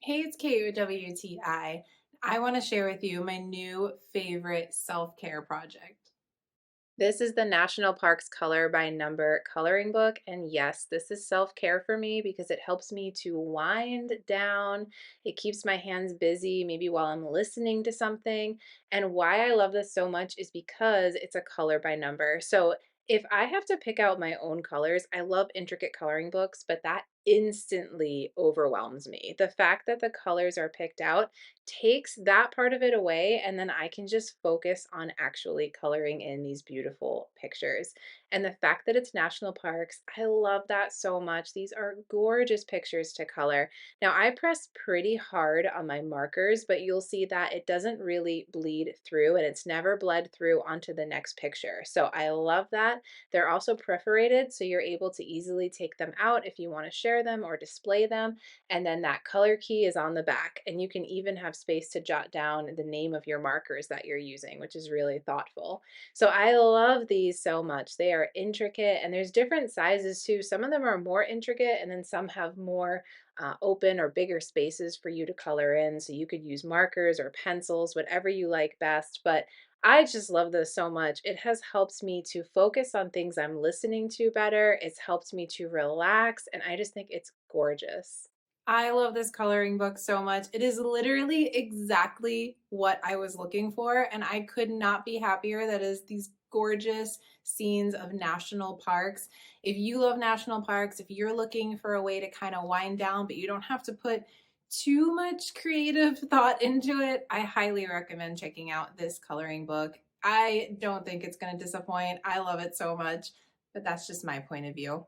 Hey, it's KWTI. I want to share with you my new favorite self-care project. This is the National Parks Color by Number coloring book. And yes, this is self care for me because it helps me to wind down. It keeps my hands busy, maybe while I'm listening to something. And why I love this so much is because it's a color by number. So if I have to pick out my own colors, I love intricate coloring books, but that instantly overwhelms me. The fact that the colors are picked out takes that part of it away, and then I can just focus on actually coloring in these beautiful pictures. And the fact that it's national parks, I love that so much. These are gorgeous pictures to color. Now, I press pretty hard on my markers, but you'll see that it doesn't really bleed through and it's never bled through onto the next picture. So I love that. They're also perforated, so you're able to easily take them out if you want to share them or display them. And then that color key is on the back, and you can even have space to jot down the name of your markers that you're using, which is really thoughtful. So I love these so much. They are intricate, and there's different sizes too. Some of them are more intricate, and then some have more open or bigger spaces for you to color in. So you could use markers or pencils, whatever you like best. But I just love this so much. It has helped me to focus on things I'm listening to better. It's helped me to relax, and I just think it's gorgeous. I love this coloring book so much. It is literally exactly what I was looking for, and I could not be happier that is these gorgeous scenes of national parks. If you love national parks, if you're looking for a way to kind of wind down, but you don't have to put too much creative thought into it, I highly recommend checking out this coloring book. I don't think it's going to disappoint. I love it so much, but that's just my point of view.